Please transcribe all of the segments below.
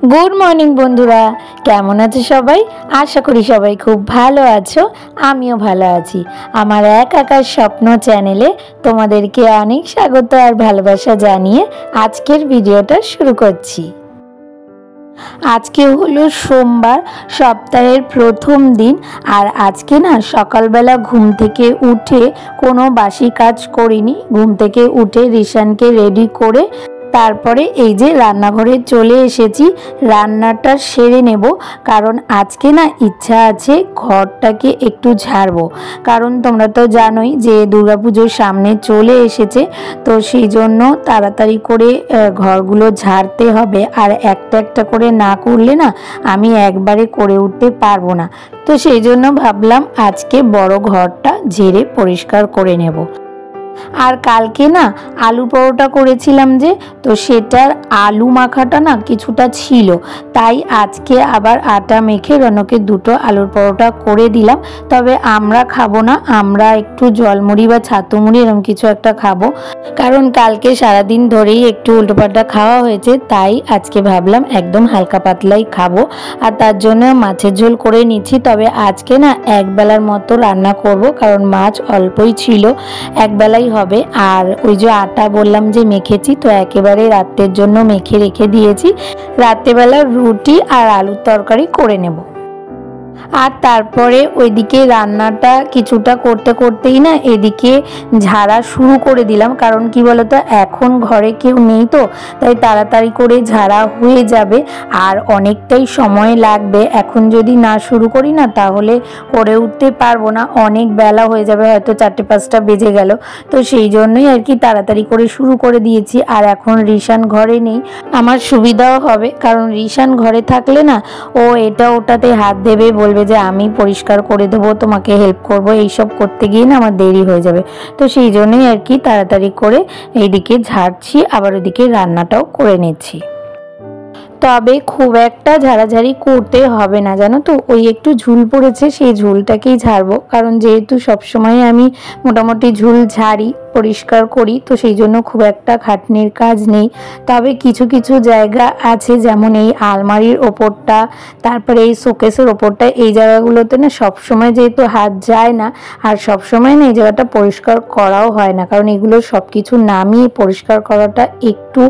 Good morning बंधुरा केमन आछो सबाई। आशा करी सबाई खूब भालो आछो। आमिओ भालो आछि। आमार एक आकार स्वप्न चैनेले तोमादेरके अनेक स्वागत और भालोबासा जानिए आजकेर भिडियोटा शुरू करछि। आज के हलो सोमवार सप्ताहेर प्रथम दिन और आज के ना सकाल बेला घुम थेके उठे कोनो बासी काज करिनी। घुम थेके उठे ऋषान के रेडी करे तारपरे এই যে রান্নাঘরে চলে এসেছি। রান্নাটা সেরে নেব কারণ আজকে না ইচ্ছা আছে ঘরটাকে একটু ঝাড়বো, কারণ তোমরা তো জানোই যে দুর্গাপুজোর সামনে চলে এসেছে, তো সেই জন্য তাড়াতাড়ি করে ঘরগুলো ঝাড়তে হবে। আর একটা একটা করে না করলে না আমি একবারে করে উঠতে পারবো না, তো সেই জন্য ভাবলাম আজকে বড় ঘরটা ঝেড়ে পরিষ্কার করে নেব। আর কালকে না আলু পরোটা করেছিলাম যে, তো সেটার আলু মাখাটা না কিছুটা ছিল, তাই আজকে আবার আটা মেখে রনকে দুটো আলুর পরোটা করে দিলাম। তবে আমরা খাবো না, আমরা একটু জলমুড়ি বা ছাতু মুড়ি এরকম কিছু একটা খাবো, কারণ কালকে সারাদিন ধরেই একটু উল্টোপাল্টা খাওয়া হয়েছে, তাই আজকে ভাবলাম একদম হালকা পাতলাই খাবো। আর তার জন্য মাছের ঝোল করে নিচ্ছি। তবে আজকে না একবেলার মতো রান্না করব, কারণ মাছ অল্পই ছিল, একবেলাই হবে। আর ওই যে আটা বললাম যে মেখেছি, তো একেবারে রাতের জন্য মেখে রেখে দিয়েছি। রাত্রেবেলা রুটি আর আলুর তরকারি করে নেব। আর তারপরে ওইদিকে রান্নাটা কিছুটা করতে করতেই না এদিকে ঝাড়া শুরু করে দিলাম, কারণ কি বলতো এখন ঘরে কেউ নেই, তো তাই তাড়াতাড়ি করে ঝাড়া হয়ে যাবে আর অনেকটাই সময় লাগবে। এখন যদি না শুরু করি না তাহলে করে উঠতে পারবো না, অনেক বেলা হয়ে যাবে, হয়তো 4-5টা বেজে গেল। তো সেই জন্যই আর কি তাড়াতাড়ি করে শুরু করে দিয়েছি। আর এখন ঋষান ঘরে নেই, আমার সুবিধাও হবে, কারণ ঋষান ঘরে থাকলে না ও এটা ওটাতে হাত দেবে, বলবে যে আমি পরিষ্কার করে দেবো, তোমাকে হেল্প করব, এইসব করতে গিয়ে না আমার দেরি হয়ে যাবে। তো সেই জন্যই আর কি তাড়াতাড়ি করে এইদিকে ঝাড়ছি, আবার ওইদিকে রান্নাটাও করে নিচ্ছি। তবে খুব একটা ঝাড়াঝাড়ি করতে হবে না, জানো তো, ওই একটু ঝুল পড়েছে সেই ঝুলটাকেই ঝাড়বো, কারণ যেহেতু সবসময় আমি মোটামুটি ঝুল ঝাড়ি পরিষ্কার করি, তো সেই জন্য খুব একটা খাটনির কাজ নেই। তবে কিছু কিছু জায়গা আছে, যেমন এই আলমারির ওপরটা, তারপরে এই শোকেসের ওপরটা, এই জায়গাগুলোতে না সবসময় যেহেতু হাত যায় না, আর সবসময় না এই জায়গাটা পরিষ্কার করাও হয় না, কারণ এগুলো সব কিছু নামিয়ে পরিষ্কার করাটা একটু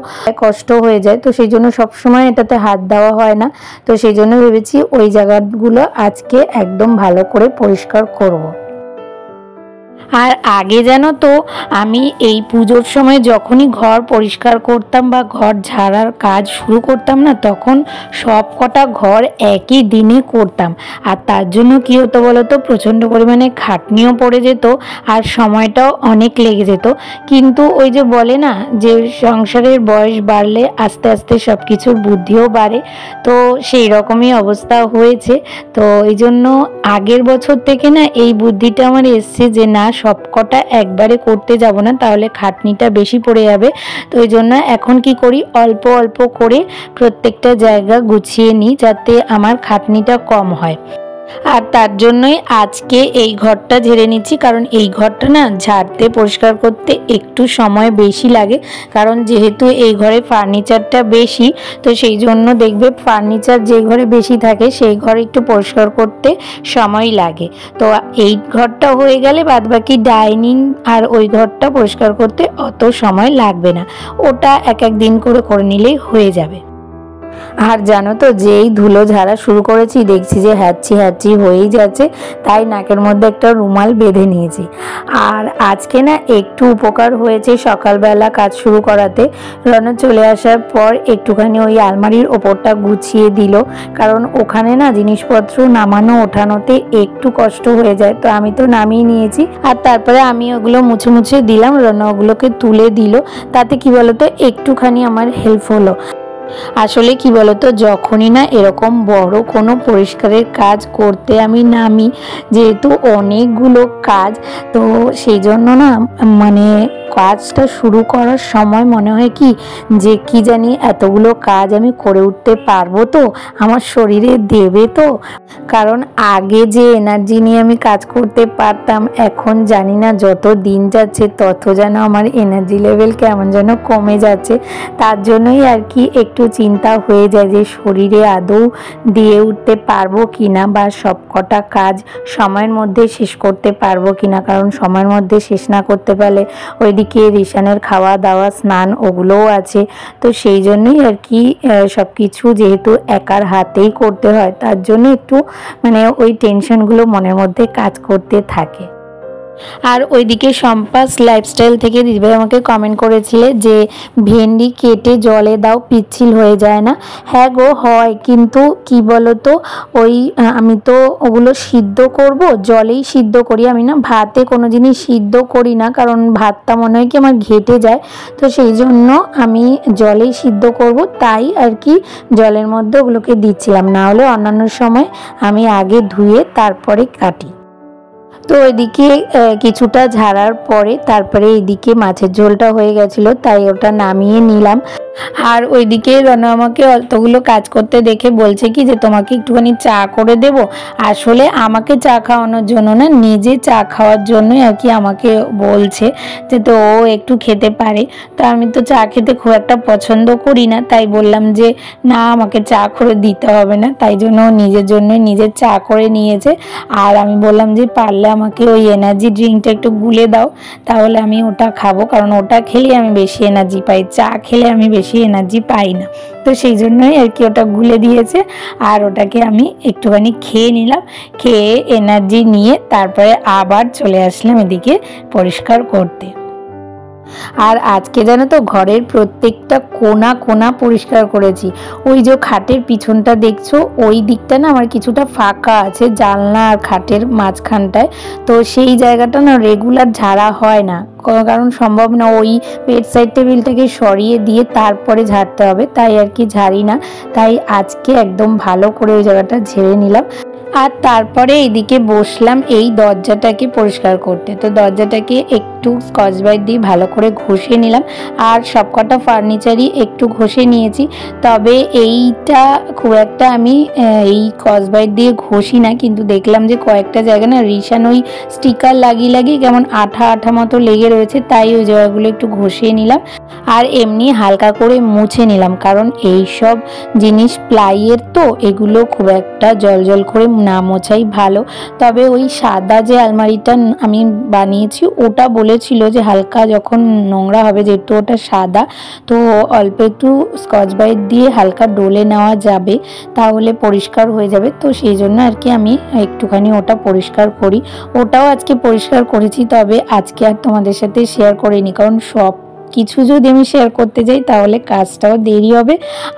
কষ্ট হয়ে যায়, তো সেই জন্য সবসময় এটাতে হাত দেওয়া হয় না। তো সেই জন্য ভেবেছি ওই জায়গাগুলো আজকে একদম ভালো করে পরিষ্কার করব। আর আগে জানো তো আমি এই পুজোর সময় যখনই ঘর পরিষ্কার করতাম বা ঘর ঝাড়ার কাজ শুরু করতাম না, তখন সব কটা ঘর একই দিনে করতাম। আর তার জন্য কী হতো বলো তো, প্রচণ্ড পরিমাণে খাটনিও পড়ে যেত আর সময়টাও অনেক লেগে যেত। কিন্তু ওই যে বলে না যে সংসারের বয়স বাড়লে আস্তে আস্তে সব কিছুর বুদ্ধিও বাড়ে, তো সেই রকমই অবস্থা হয়েছে। তো এই জন্য আগের বছর থেকে না এই বুদ্ধিটা আমার এসছে যে না সবকটা একবারে করতে যাব না, তাহলে খাটনিটা বেশি পড়ে যাবে। তো এই জন্য এখন কি করি, অল্প অল্প করে প্রত্যেকটা জায়গা গুছিয়ে নিই, যাতে আমার খাটনিটা কম হয়। আর তার জন্যই আজকে এই ঘরটা ঝেড়ে নিচ্ছি, কারণ এই ঘরটা না ঝাড়তে পরিষ্কার করতে একটু সময় বেশি লাগে, কারণ যেহেতু এই ঘরে ফার্নিচারটা বেশি, তো সেই জন্য দেখবে ফার্নিচার যে ঘরে বেশি থাকে সেই ঘরে একটু পরিষ্কার করতে সময় লাগে। তো এই ঘরটা হয়ে গেলে বাদবাকি ডাইনিং আর ওই ঘরটা পরিষ্কার করতে অত সময় লাগবে না, ওটা এক এক দিন করে করে নিলেই হয়ে যাবে। আর জানো তো যেই ধুলো ঝাড়া শুরু করেছি দেখছি যে হ্যাঁচি হ্যাঁচি হয়েই যাচ্ছে, তাই নাকের মধ্যে একটা রুমাল বেঁধে নিয়েছি। আর আজকে না একটু উপকার হয়েছে সকালবেলা কাজ শুরু করাতে। রণ চলে আসার পর একটুখানি ওই আলমারির ওপরটা গুছিয়ে দিল, কারণ ওখানে না জিনিসপত্র নামানো ওঠানোতে একটু কষ্ট হয়ে যায়, তো আমি তো নামিয়ে নিয়েছি। আর তারপরে আমি ওগুলো মুছে মুছে দিলাম, রণ ওগুলোকে তুলে দিল, তাতে কি বলতো একটুখানি আমার হেল্প হলো। আসলে কি বলতো, যখনই না এরকম বড় কোনো পরিষ্কারের কাজ করতে আমি নামি, যেহেতু অনেকগুলো কাজ, তো সেই জন্য না মানে কাজটা শুরু করার সময় মনে হয় কি যে কি জানি এতগুলো কাজ আমি করে উঠতে পারবো তো, আমার শরীরে দেবে তো। কারণ আগে যে এনার্জি নিয়ে আমি কাজ করতে পারতাম, এখন জানি না যত দিন যাচ্ছে তত যেন আমার এনার্জি লেভেল কেমন যেন কমে যাচ্ছে। তার জন্যই আর কি একটু একটু চিন্তা হয়ে যায় যে শরীরে আদৌ দিয়ে উঠতে পারবো কিনা, বা সব কটা কাজ সময়ের মধ্যে শেষ করতে পারবো কিনা। কারণ সময়ের মধ্যে শেষ না করতে পারলে ওইদিকে রিশানের খাওয়া দাওয়া স্নান ওগুলোও আছে। তো সেই জন্যই আর কি সব কিছু যেহেতু একার হাতেই করতে হয়, তার জন্য একটু মানে ওই টেনশনগুলো মনের মধ্যে কাজ করতে থাকে। আর ওইদিকে সম্পাস লাইফস্টাইল থেকে দিদিভাই আমাকে কমেন্ট করেছিলে যে ভেন্ডি কেটে জলে দাও, পিচ্ছিল হয়ে যায় না। হ্যাঁ গো, হয়, কিন্তু কি বলো তো, ওই আমি তো ওগুলো সিদ্ধ করব, জলেই সিদ্ধ করি। আমি না ভাতে কোনো জিনিস সিদ্ধ করি না, কারণ ভাতটা মনে হয় কি আমার ঘেটে যায়। তো সেই জন্য আমি জলেই সিদ্ধ করব, তাই আর কি জলের মধ্যে ওগুলোকে দিচ্ছিলাম। না হলে অন্যান্য সময় আমি আগে ধুয়ে তারপরে কাটি। তো এদিকে কিছুটা ঝাড়ার পরে তারপরে এইদিকে মাছের ঝোলটা হয়ে গেছিলো, তাই ওটা নামিয়ে নিলাম। আর ওইদিকে রনা আমাকে অতগুলো কাজ করতে দেখে বলছে কি যে তোমাকে একটুখানি চা করে দেব। আসলে আমাকে চা খাওয়ানোর জন্য না, নিজে চা খাওয়ার জন্যই আর কি আমাকে বলছে যে তো ও একটু খেতে পারে। তো আমি তো চা খেতে খুব একটা পছন্দ করি না, তাই বললাম যে না, আমাকে চা করে দিতে হবে না। তাই জন্য নিজের জন্যই নিজে চা করে নিয়েছে। আর আমি বললাম যে পারলে আমাকে ওই এনার্জি ড্রিঙ্কটা একটু গুলে দাও, তাহলে আমি ওটা খাবো, কারণ ওটা খেলে আমি বেশি এনার্জি পাই, চা খেলে আমি বেশি এনার্জি পাই না। তো সেই জন্যই আর কি ওটা গুলে দিয়েছে, আর ওটাকে আমি একটুখানি খেয়ে নিলাম। খেয়ে এনার্জি নিয়ে তারপরে আবার চলে আসলাম এদিকে পরিষ্কার করতে। আর আজকে জানো তো ঘরের প্রত্যেকটা কোণা কোণা পরিষ্কার করেছি। ওই যে খাটের পিছনটা দেখছো, ওই দিকটা না আমার কিছুটা ফাঁকা আছে, জানলা আর খাটের মাঝখানটায়। তো সেই জায়গাটা না রেগুলার ঝাড়া হয় না, কারণ সম্ভব না, ওই বেড সাইড টেবিলটাকে সরিয়ে দিয়ে তারপরে ঝাড়তে হবে, তাই আর কি ঝাড়ি না। তাই আজকে একদম ভালো করে ওই জায়গাটা ঝেড়ে নিলাম। আর তারপরে এইদিকে বসলাম এই দরজাটাকে পরিষ্কার করতে। তো দরজাটাকে একটু স্কচ ব্রাইট দিয়ে ভালো করে ঘষে নিলাম, আর সবকটা ফার্নিচারই একটু ঘষে নিয়েছি। তবে এইটা খুব একটা আমি এই স্কচ ব্রাইট দিয়ে ঘষি না, কিন্তু দেখলাম যে কয়েকটা জায়গা না রিশান ওই স্টিকার লাগিয়ে লাগিয়ে কেমন আঠা আঠা মতো লেগে রয়েছে, তাই ওই জায়গাগুলো একটু ঘষিয়ে নিলাম। আর এমনি হালকা করে মুছে নিলাম, কারণ এই সব জিনিস প্লাইয়ের, তো এগুলো খুব একটা জল করে না মোছাই ভালো। তবে ওই সাদা যে আলমারিটা আমি বানিয়েছি, ওটা বলেছিল যে হালকা যখন নোংরা হবে, যেহেতু ওটা সাদা, তো অল্প একটু স্কচ ব্রাইট দিয়ে হালকা ডলে নেওয়া যাবে, তাহলে পরিষ্কার হয়ে যাবে। তো সেই জন্য আর কি আমি একটুখানি ওটা পরিষ্কার করি। ওটাও আজকে পরিষ্কার করেছি, তবে আজকে আর তোমাদের সাথে শেয়ার করিনি, কারণ সব কিছু যদি আমি শেয়ার করতে যাই তাহলে কাজটাও দেরি হবে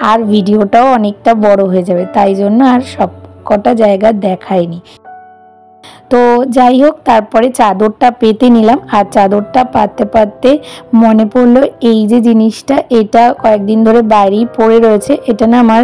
আর ভিডিওটাও অনেকটা বড় হয়ে যাবে, তাই জন্য আর সব কটা জায়গা দেখায়নি। তো যাই হোক, তারপরে চাদরটা পেতে নিলাম। আর চাদরটা পাততে পাততে মনে পড়লো এই যে জিনিসটা, এটা কয়েকদিন ধরে বাইরেই পড়ে রয়েছে। এটা না আমার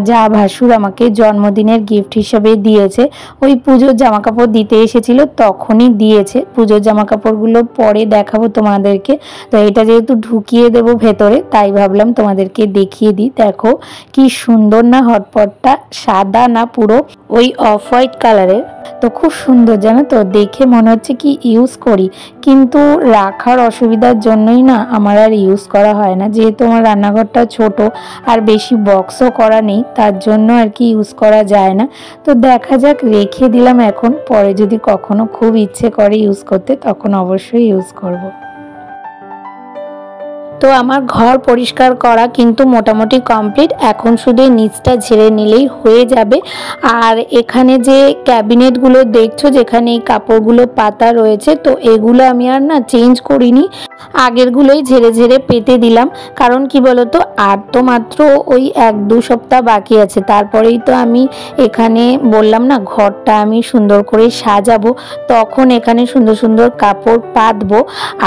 যা ভাসুর আমাকে জন্মদিনের গিফট হিসেবে দিয়েছে। ওই পুজোর জামাকাপড় দিতে এসেছিল, তখনই দিয়েছে। পুজোর জামাকাপড়গুলো পরে দেখাবো তোমাদেরকে। তো এটা যেহেতু ঢুকিয়ে দেবো ভেতরে, তাই ভাবলাম তোমাদেরকে দেখিয়ে দিই। দেখো কি সুন্দর না হটপটটা, সাদা না পুরো ওই অফ হোয়াইট কালারের। তো খুব সুন্দর, জানো তো, দেখে মনে হচ্ছে কি ইউজ করি, কিন্তু রাখার অসুবিধার জন্যই না আমার আর ইউজ করা হয় না। যেহেতু আমার রান্নাঘরটা ছোট আর বেশি বক্সও করা নেই, তার জন্য আর কি ইউজ করা যায় না। তো দেখা যাক, রেখে দিলাম এখন, পরে যদি কখনো খুব ইচ্ছে করে ইউজ করতে তখন অবশ্যই ইউজ করব। তো আমার ঘর পরিষ্কার করা কিন্তু মোটামুটি কমপ্লিট। এখন শুধু নিচটা ঝেড়ে নিলেই হয়ে যাবে। আর এখানে যে ক্যাবিনেটগুলো দেখছো, যেখানে এই কাপড়গুলো পাতা রয়েছে, তো এগুলো আমি আর না চেঞ্জ করিনি, আগেরগুলোই ঝেড়ে ঝেড়ে পেতে দিলাম। কারণ কি বলতো, আর তো মাত্র ওই 1-2 সপ্তাহ বাকি আছে, তারপরেই তো আমি এখানে বললাম না ঘরটা আমি সুন্দর করে সাজাবো, তখন এখানে সুন্দর সুন্দর কাপড় পাতবো।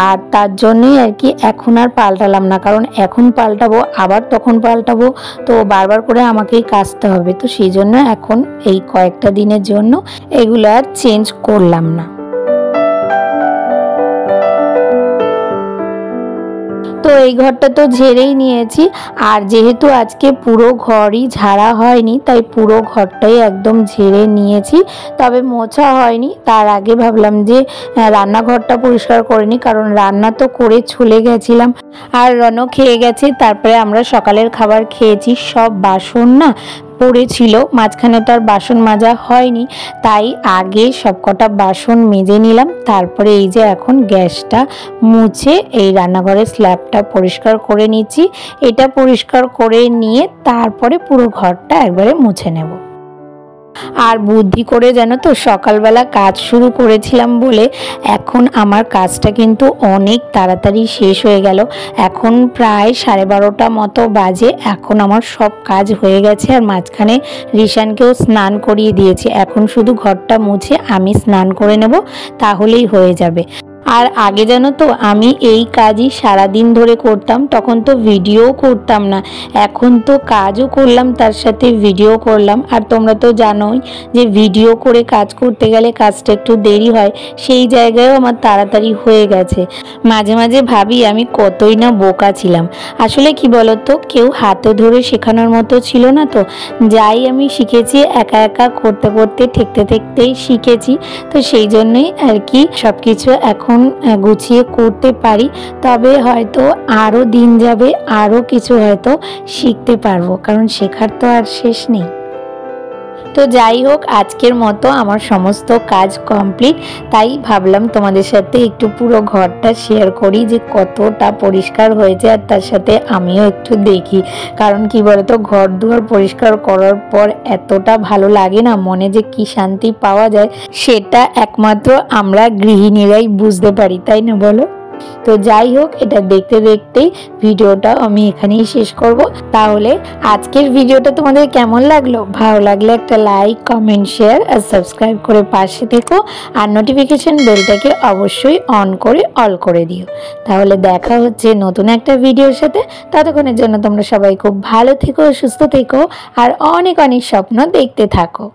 আর তার জন্যই আর কি এখন আর পাল্টালাম না, কারণ এখন পাল্টাবো আবার তখন পাল্টাবো, তো বারবার করে আমাকেই কাচতে হবে। তো সেই জন্য এখন এই কয়েকটা দিনের জন্য এগুলো আর চেঞ্জ করলাম না। তো এই ঘরটা তো ঝেড়েই নিয়েছি, আর যেহেতু আজকে পুরো ঘরই ঝাড়া হয়নি তাই পুরো ঘরটাই একদম ঝেড়ে নিয়েছি, তবে মোছা হয়নি। তার আগে ভাবলাম যে রান্নাঘরটা পরিষ্কার করে নিই, কারণ রান্না তো করে চলে গেছিলাম আর রনও খেয়ে গেছে। তারপরে আমরা সকালের খাবার খেয়েছি, সব বাসন না পড়েছিল, মাঝখানে তো আর বাসন মাজা হয়নি, তাই আগে সবকটা বাসন মেজে নিলাম। তারপরে এই যে এখন গ্যাসটা মুছে এই রান্নাঘরের স্ল্যাবটা পরিষ্কার করে নিচ্ছি। এটা পরিষ্কার করে নিয়ে তারপরে পুরো ঘরটা একবারে মুছে নেব। আর বুদ্ধি করে জানো তো, সকালবেলা কাজ শুরু করেছিলাম বলে এখন আমার কাজটা কিন্তু অনেক তাড়াতাড়ি শেষ হয়ে গেল। এখন প্রায় 12:30 মতো বাজে। এখন আমার সব কাজ হয়ে গেছে, আর মাঝখানে রিশানকেও স্নান করিয়ে দিয়েছি। এখন শুধু ঘরটা মুছে আমি স্নান করে নেব, তাহলেই হয়ে যাবে। আর আগে জানো তো আমি এই কাজই সারাদিন ধরে করতাম, তখন তো ভিডিও করতাম না। এখন তো কাজও করলাম, তার সাথে ভিডিও করলাম। আর তোমরা তো জানোই যে ভিডিও করে কাজ করতে গেলে কাজটা একটু দেরি হয়, সেই জায়গায়ও আমার তাড়াতাড়ি হয়ে গেছে। মাঝে মাঝে ভাবি আমি কতই না বোকা ছিলাম। আসলে কি বলতো, কেউ হাতে ধরে শেখানোর মতো ছিল না, তো যাই আমি শিখেছি একা একা করতে করতে ঠেকতে ঠেকতেই শিখেছি। তো সেই জন্যই আর কি সব কিছু এখন গুছিয়ে করতে পারি। তবে হয়তো আরও দিন যাবে, আরও কিছু হয়তো শিখতে পারবো, কারণ শেখার তো আর শেষ নেই। তো যাই হোক, আজকের মতো আমার সমস্ত কাজ কমপ্লিট, তাই ভাবলাম তোমাদের সাথে একটু পুরো ঘরটা শেয়ার করি যে কতটা পরিষ্কার হয়েছে, আর তার সাথে আমিও একটু দেখি। কারণ কি বলতো, ঘর দুয়ার পরিষ্কার করার পর এতটা ভালো লাগে না, মনে যে কি শান্তি পাওয়া যায় সেটা একমাত্র আমরা গৃহিণীরাই বুঝতে পারি, তাই না বলো? তো যাই হোক, এটা দেখতে দেখতেই ভিডিওটা আমি এখানেই শেষ করব। তাহলে আজকের ভিডিওটা তোমাদের কেমন লাগলো? ভালো লাগলে একটা লাইক, কমেন্ট, শেয়ার আর সাবস্ক্রাইব করে পাশে থেকো, আর নোটিফিকেশন বেলটাকে অবশ্যই অন করে অল করে দিও। তাহলে দেখা হচ্ছে নতুন একটা ভিডিওর সাথে। ততক্ষণের জন্য তোমরা সবাই খুব ভালো থেকো, সুস্থ থেকো, আর অনেক অনেক স্বপ্ন দেখতে থাকো।